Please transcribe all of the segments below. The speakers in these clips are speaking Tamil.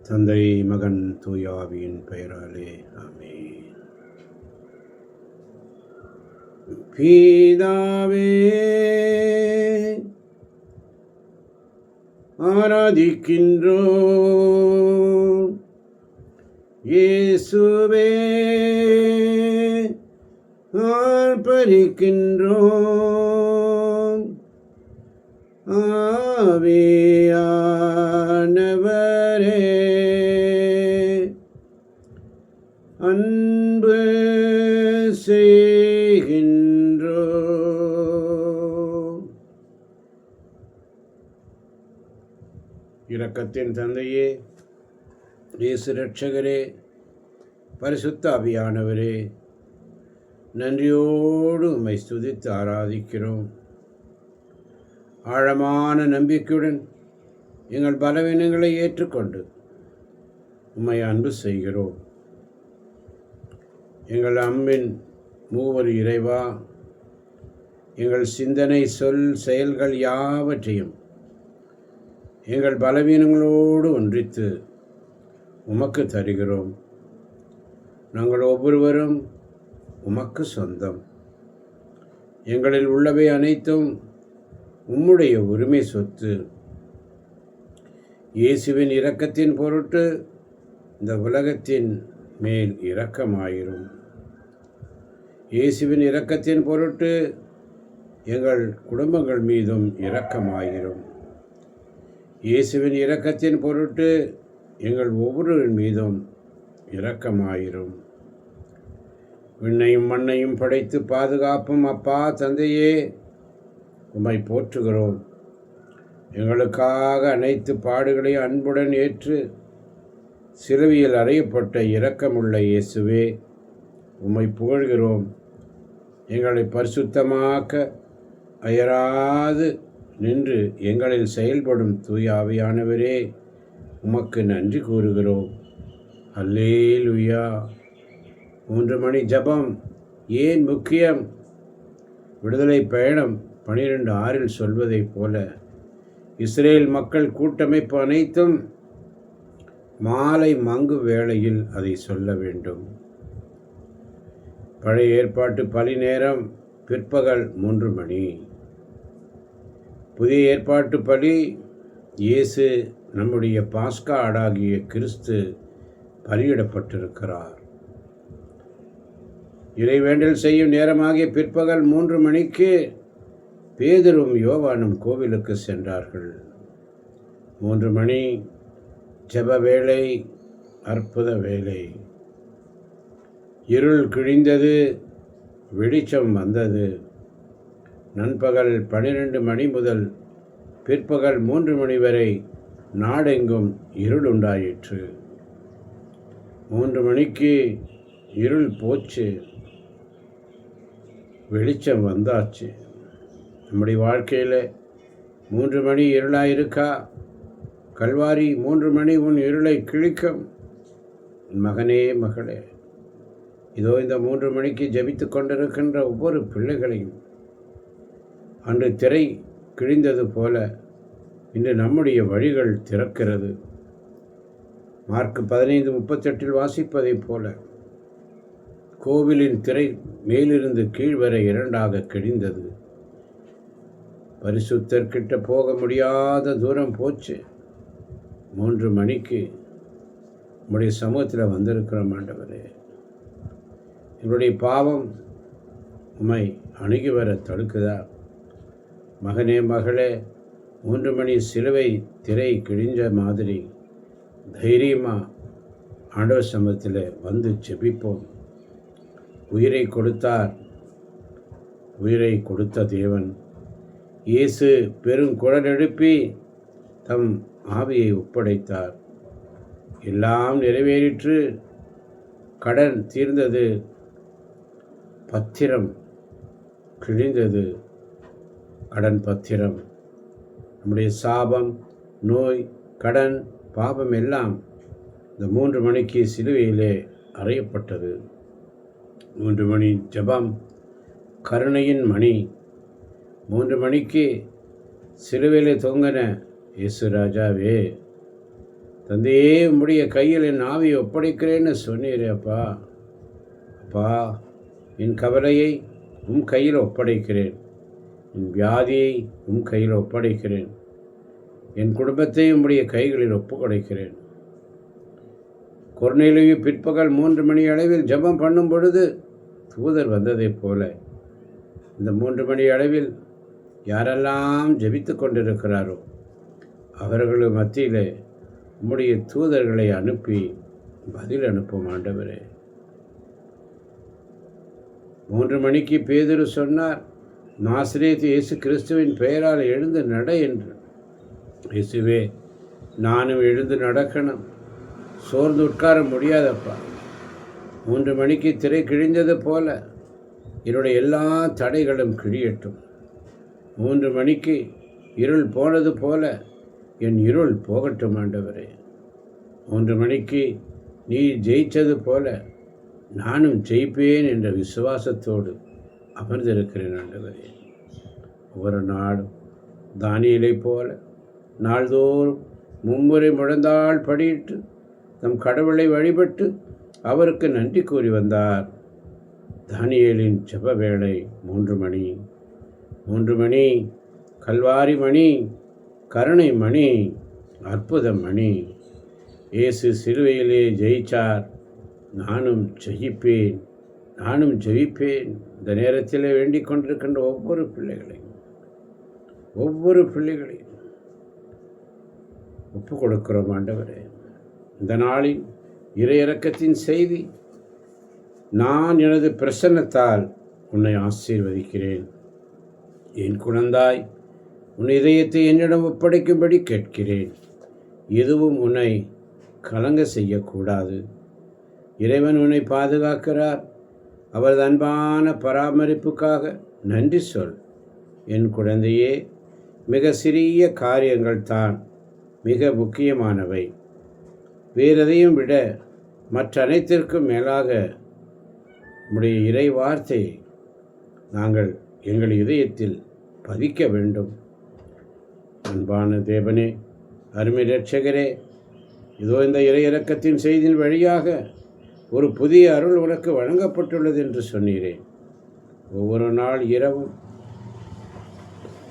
தந்தை மகன் தூயாவியின் பெயராலே ஆமென். பிதாவே ஆராதிக்கின்றோம், இயேசுவே ஆர்ப்பரிக்கின்றோம், ஆவியானவரே அன்பு செய்கின்றோம். இரக்கத்தின் தந்தையே, இயேசு இரட்சகரே, பரிசுத்த ஆவியானவரே, நன்றியோடு உம்மை ஸ்துதித்து ஆராதிக்கிறோம். ஆழமான நம்பிக்கையுடன் எங்கள் பலவீனங்களை ஏற்றுக்கொண்டு உம்மை அன்பு செய்கிறோம். எங்கள் அன்பின் மூவர் இறைவா, எங்கள் சிந்தனை, சொல், செயல்கள் யாவற்றையும் எங்கள் பலவீனங்களோடு ஒன்றித்து உமக்கு தருகிறோம். நாங்கள் ஒவ்வொருவரும் உமக்கு சொந்தம். எங்களில் உள்ளவை அனைத்தும் உம்முடைய உரிமை சொத்து. இயேசுவின் இரக்கத்தின் பொருட்டு இந்த உலகத்தின் மேல் இரக்கமாயிரும். இயேசுவின் இரக்கத்தின் பொருட்டு எங்கள் குடும்பங்கள் மீதும் இரக்கமாயிரும். இயேசுவின் இரக்கத்தின் பொருட்டு எங்கள் ஒவ்வொருவரின் மீதும் இரக்கமாயிரும். விண்ணையும் மண்ணையும் படைத்து பாதுகாப்பும் அப்பா தந்தையே, உம்மை போற்றுகிறோம். எங்களுக்காக அனைத்து பாடுகளையும் அன்புடன் ஏற்று சிலுவையில் அறையப்பட்ட இரக்கமுள்ள இயேசுவே, உம்மை புகழ்கிறோம். எங்களை பரிசுத்தமாக்க அயராது நின்று எங்களில் செயல்படும் தூய ஆவியானவரே, உமக்கு நன்றி கூறுகிறோம். அல்லேலூயா. 3 மணி ஜபம் ஏன் முக்கியம்? விடுதலை பயணம் 12:6 சொல்வதைப் போல இஸ்ரேல் மக்கள் கூட்டமைப்பு அனைத்தும் மாலை மங்கு வேளையில் அதை சொல்ல வேண்டும். பழைய ஏற்பாட்டு பலி நேரம் பிற்பகல் 3 மணி. புதிய ஏற்பாட்டு பலி இயேசு நம்முடைய பாஸ்கா ஆடாகிய கிறிஸ்து பலியிடப்பட்டிருக்கிறார். இறைவேண்டல் செய்யும் நேரமாகிய பிற்பகல் 3 மணிக்கு பேதுரும் யோவானும் கோவிலுக்கு சென்றார்கள். 3 மணி ஜெப வேளை, அற்புத வேளை. இருள் கிழிந்தது, வெளிச்சம் வந்தது. நண்பகல் 12 மணி முதல் பிற்பகல் 3 மணி வரை நாடெங்கும் இருள் உண்டாயிற்று. 3 மணிக்கு இருள் போச்சு, வெளிச்சம் வந்தாச்சு. நம்முடைய வாழ்க்கையில் 3 மணி இருளாயிருக்கா? கல்வாரி 3 மணி உன் இருளை கிழிக்கும். மகனே, மகளே, இதோ இந்த 3 மணிக்கு ஜெபித்து கொண்டிருக்கின்ற ஒவ்வொரு பிள்ளைகளையும் அன்று திரை கிழிந்தது போல இன்று நம்முடைய வழிகள் திறக்கிறது. மார்க் 15:38 வாசிப்பதைப் போல கோவிலின் திரை மேலிருந்து கீழ் வரை 2ஆக கிழிந்தது. பரிசுத்தர்கிட்ட போக முடியாத தூரம் போச்சு. 3 மணிக்கு நம்முடைய சமூகத்தில் வந்திருக்கிறோம். ஆண்டவரே, எங்களுடைய பாவம் உம்மை அணுகி வர தடுக்குதா? மகனே, மகளே, 3 மணி சிலுவை திரை கிழிஞ்ச மாதிரி தைரியமாக ஆண்டவர் சமூகத்தில் வந்து ஜெபிப்போம். உயிரை கொடுத்தார், உயிரை கொடுத்த தேவன் இயேசு பெருங்குரல் எழுப்பி தம் ஆவியை ஒப்படைத்தார். எல்லாம் நிறைவேறிற்று, கடன் தீர்ந்தது, பத்திரம் கிழிந்தது. கடன் பத்திரம், நம்முடைய சாபம், நோய், கடன், பாபம் எல்லாம் இந்த 3 மணிக்கு சிலுவையிலே அறையப்பட்டது. 3 மணி ஜெபம் கருணையின் மணி. 3 மணிக்கு சிலுவையிலே தொங்கின இயேசு ராஜாவே, தந்தையே, உம்முடைய கையில் என் ஆவியை ஒப்படைக்கிறேன்னு சொன்னீரே அப்பா. அப்பா, என் கவலையை உம் கையில் ஒப்படைக்கிறேன். என் வியாதியை உம் கையில் ஒப்படைக்கிறேன். என் குடும்பத்தை உம்முடைய கைகளில் ஒப்புக்கொடைக்கிறேன். கொர்நேலியு பிற்பகல் 3 மணி அளவில் ஜெபம் பண்ணும் பொழுது தூதர் வந்ததைப் போல இந்த 3 மணி அளவில் யாரெல்லாம் ஜெபித்து கொண்டிருக்கிறாரோ அவர்கள் மத்தியில் உம்முடைய தூதர்களை அனுப்பி பதில் அனுப்பும் ஆண்டவரே. 3 மணிக்கு பேதுரு சொன்னார், நாசரேத்து இயேசு கிறிஸ்துவின் பெயரால் எழுந்து நட என்று. இயேசுவே, நானும் எழுந்து நடக்கணும், சோர்ந்து உட்கார முடியாதப்பா. 3 மணிக்கு திரை கிழிந்தது போல என்னுடைய எல்லா தடைகளும் கிழியட்டும். 3 மணிக்கு இருள் போனது போல என் இருள் போகட்டும் ஆண்டவரே. 3 மணிக்கு நீ ஜெயித்தது போல நானும் ஜெயிப்பேன் என்ற விசுவாசத்தோடு அமர்ந்திருக்கிறேன் ஆண்டவரே. ஒவ்வொரு நாளும் தானியேலை போல நாள்தோறும் 3 முறை முழந்தாள் படியிட்டு நம் கடவுளை வழிபட்டு அவருக்கு நன்றி கூறி வந்தார். தானியேலின் ஜெப வேளை 3 மணி. 3 மணி கல்வாரி மணி, கருணை மணி, அற்புத மணி. இயேசு சிலுவையிலே ஜெயிச்சார், நானும் ஜெயிப்பேன், நானும் ஜெயிப்பேன். இந்த நேரத்தில் வேண்டிக் கொண்டிருக்கின்ற ஒவ்வொரு பிள்ளைகளையும் ஒப்பு கொடுக்கிறோம் ஆண்டவரே. இந்த நாளின் இறையிறக்கத்தின் செய்தி, நான் எனது பிரசன்னத்தால் உன்னை ஆசீர்வதிக்கிறேன். என் குழந்தாய், உன் இதயத்தை என்னிடம் ஒப்படைக்கும்படி கேட்கிறேன். எதுவும் உன்னை கலங்க செய்யக்கூடாது. இறைவன் உன்னை பாதுகாக்கிறார். அவரது அன்பான பராமரிப்புக்காக நன்றி சொல். என் குழந்தையே, மிக சிறிய காரியங்கள் தான் மிக முக்கியமானவை. வேறெதையும் விட மற்ற அனைத்திற்கும் மேலாக உம்முடைய இறை வார்த்தையை நாங்கள் எங்கள் இதயத்தில் பதிக்க வேண்டும். அன்பான தேவனே, அருமை இரட்சகரே, இதோ இந்த இறையிறக்கத்தின் செய்தியின் வழியாக ஒரு புதிய அருள் உனக்கு வழங்கப்பட்டுள்ளது என்று சொன்னீரேன். ஒவ்வொரு நாள் இரவும்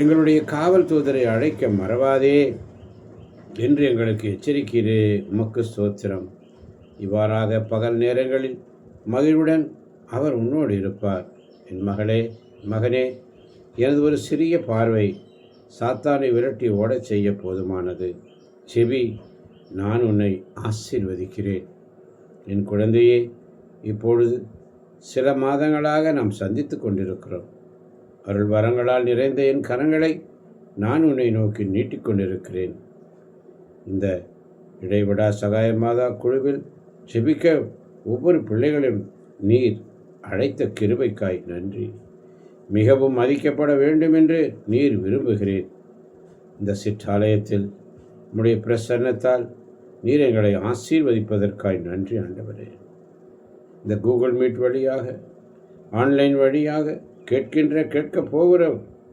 எங்களுடைய காவல் தூதரை அழைக்க மறவாதே என்று எங்களுக்கு எச்சரிக்கிறே. உமக்கு ஸ்தோத்திரம். இவ்வாறாக பகல் நேரங்களில் மகிழ்வுடன் அவர் உன்னோடு இருப்பார். என் மகனே, எனது ஒரு சிறிய பார்வை சாத்தானை விரட்டி ஓடச் செய்ய போதுமானது. செவி, நான் உன்னை ஆசீர்வதிக்கிறேன். என் குழந்தையே, இப்பொழுது சில மாதங்களாக நாம் சந்தித்து கொண்டிருக்கிறோம். அருள் வரங்களால் நிறைந்த என் கரங்களை நான் உன்னை நோக்கி நீட்டிக்கொண்டிருக்கிறேன். இந்த இடைவிடா சகாய மாதா குழுவில் ஜெபிக்க ஒவ்வொரு பிள்ளைகளையும் நீர் அழைத்த கிருபைக்காய் நன்றி. மிகவும் மதிக்கப்பட வேண்டும் என்று நீர் விரும்புகிறேன். இந்த சிற்றாலயத்தில் உம்முடைய பிரசன்னத்தால் நீர் எங்களை ஆசீர்வதிப்பதற்காய் நன்றி ஆண்டவரே. இந்த கூகுள் மீட் வழியாக, ஆன்லைன் வழியாக கேட்கப் போகிற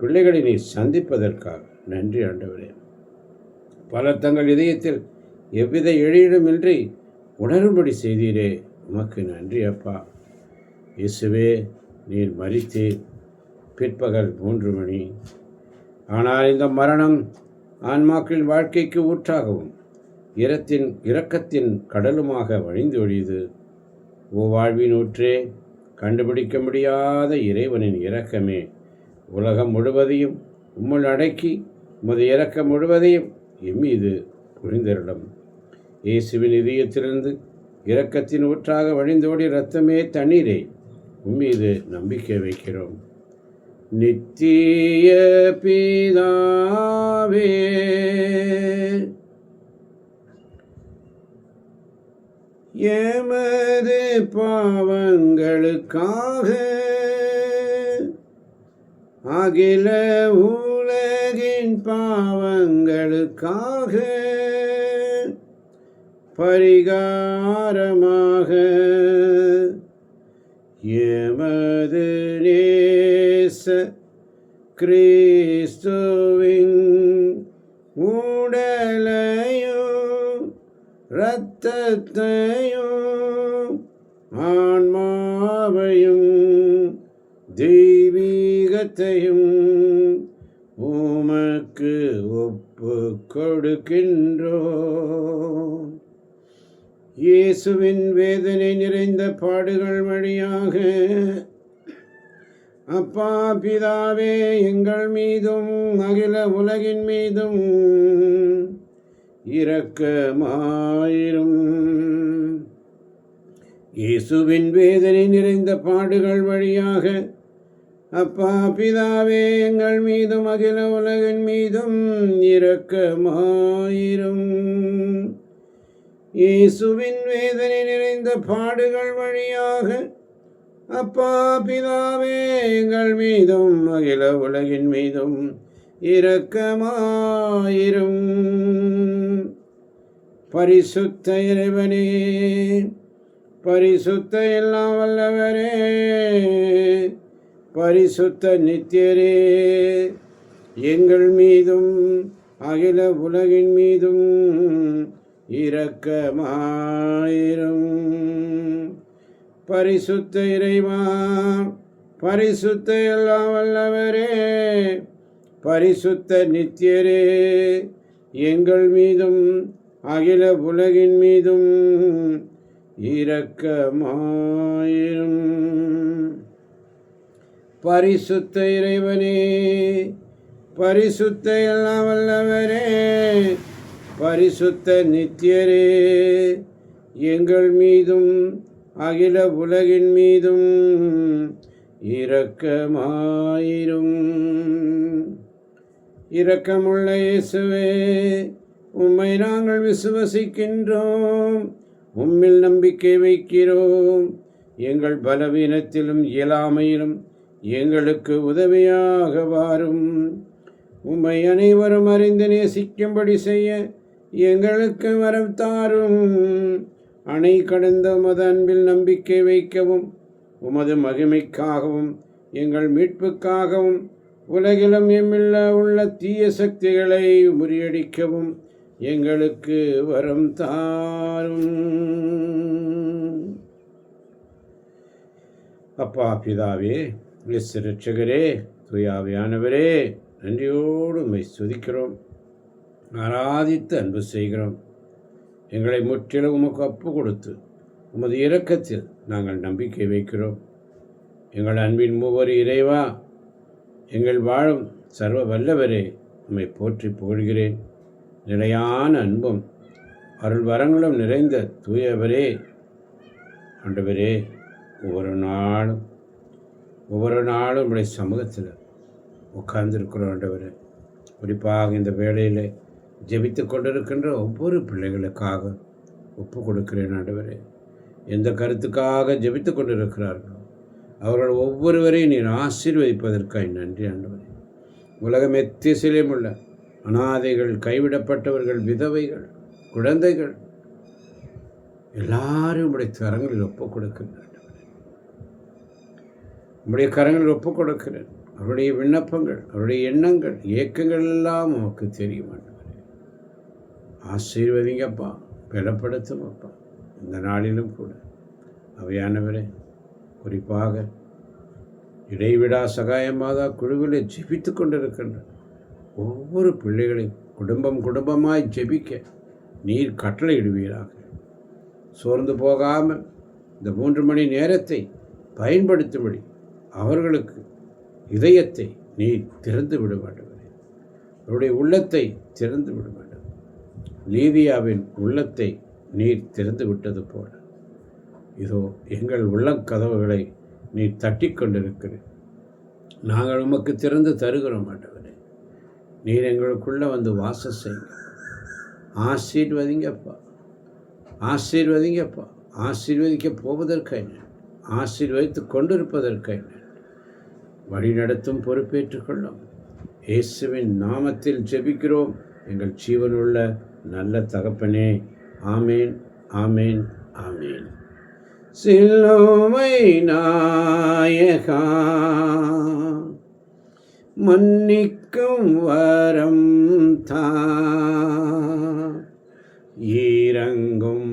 பிள்ளைகளை நீர் சந்திப்பதற்காக நன்றி ஆண்டவரே. பலர் தங்கள் இதயத்தில் எவ்வித இடையிலுமின்றி உணரும்படி செய்தீரே, உமக்கு நன்றி அப்பா. இயேசுவே, நீர் மரித்தீர் பிற்பகல் 3 மணி. ஆனால் இந்த மரணம் ஆன்மாக்களின் வாழ்க்கைக்கு ஊற்றாகவும் இரக்கத்தின் கடலுமாக வழிந்து ஒழியுது. ஓ வாழ்வின் ஊற்றே, கண்டுபிடிக்க முடியாத இறைவனின் இரக்கமே, உலகம் முழுவதையும் உம்முள் அடக்கி உமது இரக்கம் முழுவதையும் எம்மீது புரிந்தருளும். இயேசுவின் இதயத்திலிருந்து இரக்கத்தின் ஊற்றாக வழிந்தோடி இரத்தமே தண்ணீரே, உம்மீது நம்பிக்கை வைக்கிறோம். நித்திய பிதாவே, எமது பாவங்களுக்காக அகில உலகின் பாவங்களுக்காக பரிகாரமாக எமது நேச கிறிஸ்துவின் உடலையும் இரத்தத்தையும் ஆன்மாவையும் தெய்வீகத்தையும் உமக்கு ஒப்பு கொடுக்கின்றோம். இயேசுவின் வேதனை நிறைந்த பாடுகள் வழியாக அப்பா பிதாவே எங்கள் மீதும் அகில உலகின் மீதும் இரக்கமாயிரும். இயேசுவின் வேதனை நிறைந்த பாடுகள் வழியாக அப்பா பிதாவே எங்கள் மீதும் அகில உலகின் மீதும் இரக்கமாயிரும். இயேசுவின் வேதனை நிறைந்த பாடுகள் வழியாக அப்பா பிதாவே எங்கள் மீதும் அகில உலகின் மீதும் இரக்கமாயிரும். பரிசுத்த இறைவனே, பரிசுத்த எல்லாம் வல்லவரே, பரிசுத்த நித்தியரே, எங்கள் மீதும் அகில உலகின் மீதும் இரக்கமாயிரும். பரிசுத்த இறைவா, பரிசுத்த எல்லாம் வல்லவரே, பரிசுத்த நித்தியரே, எங்கள் மீதும் அகில உலகின் மீதும் இரக்கமாயிரும். பரிசுத்த இறைவனே, பரிசுத்த எல்லாம் வல்லவரே, பரிசுத்த நித்தியரே, எங்கள் மீதும் அகில உலகின் மீதும் இரக்கமாயிரும். இரக்கமுள்ள இயேசுவே, உம்மை நாங்கள் விசுவசிக்கின்றோம், உம்மில் நம்பிக்கை வைக்கிறோம். எங்கள் பலவீனத்திலும் இயலாமையிலும் எங்களுக்கு உதவியாக வாரும். உம்மை அனைவரும் அறிந்து நேசிக்கும்படி செய்ய எங்களுக்கு வரம் தாரும். அணை கடந்த உமது அன்பில் நம்பிக்கை வைக்கவும், உமது மகிமைக்காகவும் எங்கள் மீட்புக்காகவும் உலகிலும் எம்மில்ல உள்ள தீய சக்திகளை முறியடிக்கவும் எங்களுக்கு வரம் தாரும். அப்பா பிதாவே, இயேசு இரட்சகரே, தூயாவியானவரே, நன்றியோடு உம்மை துதிக்கிறோம், ஆராதித்து அன்பு செய்கிறோம். எங்களை முற்றிலும் உமக்கு ஒப்பு கொடுத்து உமது இரக்கத்தில் நாங்கள் நம்பிக்கை வைக்கிறோம். எங்கள் அன்பின் மூவர் இறைவா, எங்கள் வாழும் சர்வ வல்லவரே, உம்மை போற்றி புகழ்கிறேன். நிலையான அன்பும் அருள் வரங்களும் நிறைந்த தூயவரே, ஆண்டவரே, ஒவ்வொரு நாளும் உடைய சமூகத்தில் உட்கார்ந்துருக்கிறோம். ஆண்டவரே, குறிப்பாக இந்த வேளையில் ஜெபித்து கொண்டிருக்கின்ற ஒவ்வொரு பிள்ளைகளுக்காக ஒப்பு கொடுக்கிறேன். ஆண்டவரே, எந்த கருத்துக்காக ஜெபித்து கொண்டிருக்கிறார்களோ அவர்கள் ஒவ்வொருவரையும் நீர் ஆசீர்வதிப்பதற்காக நன்றி. ஆண்டவரே, உலகம் எத்திசையிலும் உள்ள அனாதைகள், கைவிடப்பட்டவர்கள், விதவைகள், குழந்தைகள் எல்லாரும் உடைய கரங்களில் ஒப்புக் கொடுக்கிறேன். உம்முடைய கரங்களில் ஒப்புக் கொடுக்கிறேன். அவருடைய விண்ணப்பங்கள், அவருடைய எண்ணங்கள், இயக்கங்கள் எல்லாம் உமக்கு தெரியும். ஆசீர்வதிங்கப்பா, பலப்படுத்தும் அப்பா. இந்த நாளிலும் கூட அவையானவரே, குறிப்பாக இடைவிடா சகாய மாதா குழுவில் ஜெபித்து கொண்டிருக்கின்ற ஒவ்வொரு பிள்ளைகளையும் குடும்பமாய் ஜெபிக்க நீர் கட்டளையிடுவீராக. சோர்ந்து போகாமல் இந்த 3 மணி நேரத்தை பயன்படுத்தும்படி அவர்களுக்கு இதயத்தை நீர் திறந்து விட மாட்டவரே, அவருடைய உள்ளத்தை திறந்து விட மாட்டவர். லீதியாவின் உள்ளத்தை நீர் திறந்து விட்டது போல இதோ எங்கள் உள்ளக்கதவுகளை நீர் தட்டி கொண்டிருக்கிறேன். நாங்கள் உமக்கு திறந்து தருகிறோம் ஆண்டவரே. நீர் எங்களுக்குள்ளே வந்து வாசம் செய்யுங்க. ஆசீர்வதிங்கப்பா, ஆசீர்வதிங்கப்பா. ஆசீர்வதிக்க போவதற்காக, ஆசீர்வதித்து கொண்டிருப்பதற்காக வழி நடத்தும் பொறுப்பேற்றுக்கொள்ளும். இயேசுவின் நாமத்தில் ஜெபிக்கிறோம் எங்கள் ஜீவனுள்ள நல்ல தகப்பனே. ஆமேன், ஆமேன், ஆமேன். சிலுவை நாயகா, மன்னிக்கும் வரம் தா, இறங்கும்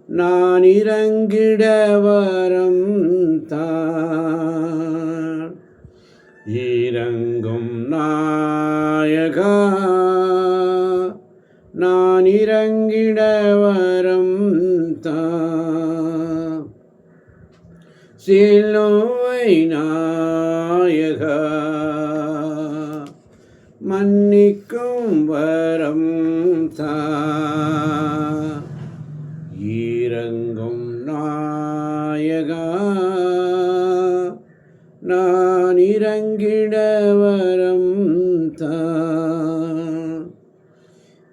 நான் இறங்கிட வரம் தான். இறங்கும் நாயகா, நான் இறங்கிட வரம் தான். சிலுவை நாயகா, மன்னிக்கும் வரம் தான். இறங்கும் நாயகா, நான் இறங்கிட வரம் தான்.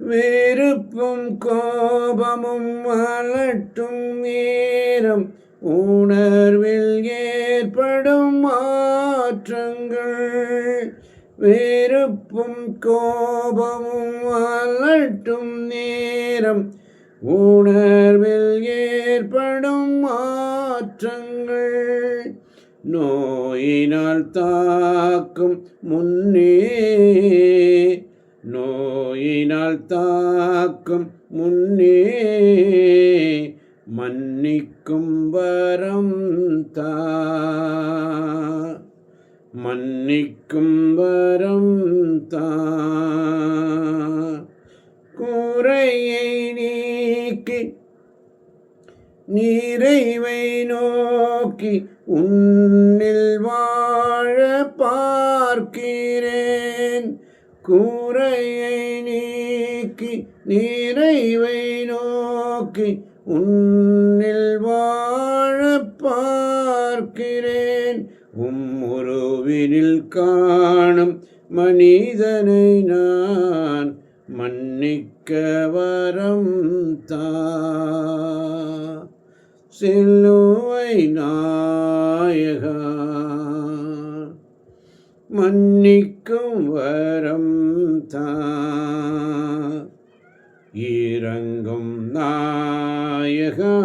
வெறுப்பும் கோபமும் அலட்டும் நேரம் உணர்வில் ஏற்படும் மாற்றங்கள். வெறுப்பும் கோபமும் அலட்டும் நேரம் உணர்வில் ஏற்படும் மாற்றங்கள். நோயினால் தாக்கும் முன்னே, நோயினால் தாக்கும் முன்னே மன்னிக்கும் வரம் தான். மன்னிக்கும் வரம் தான். குறையை நீக்கி நிறைவை நோக்கி உன்னில் வாழ பார்க்கிறேன். குறையை நீக்கி நிறைவை நோக்கி உன்னில் வாழ பார்க்கிறேன். உருவினில் காணும் மனிதனை நான் மன்னிக்க வரம் தான். சிலுவை நாயகா, மன்னிக்கும் வரம் தான். இறங்கும் நாயகா,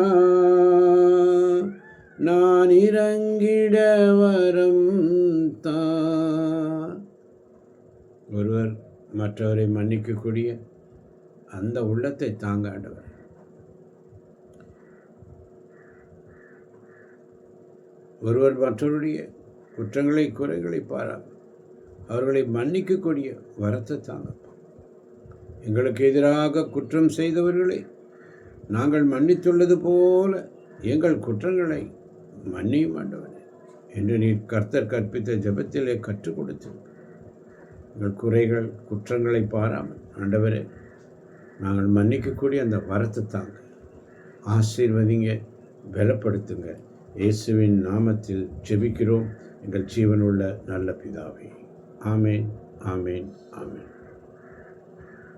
நான் இறங்கிட வரம் தான். ஒருவர் மற்றவரை மன்னிக்கக்கூடிய அந்த உள்ளத்தை தாங்க ஆண்டவர். ஒருவர் மற்றவருடைய குற்றங்களை குறைகளை பாராமல் அவர்களை மன்னிக்கக்கூடிய வரத்தை தாங்கப்பா. எங்களுக்கு எதிராக குற்றம் செய்தவர்களை நாங்கள் மன்னித்துள்ளது போல எங்கள் குற்றங்களை மன்னியும் ஆண்டவரே என்று நீ கர்த்தர் கற்பித்த ஜெபத்திலே கற்றுக் கொடுத்து எங்கள் குறைகள் குற்றங்களை பாராமல் ஆண்டவரே நாங்கள் மன்னிக்கக்கூடிய அந்த வரத்தை தாங்க. ஆசீர்வதிங்க, பலப்படுத்துங்க. இயேசுவின் நாமத்தில் ஜெபிக்கிறோம் எங்கள் ஜீவனுள்ள நல்ல பிதாவே. ஆமேன், ஆமேன், ஆமேன்.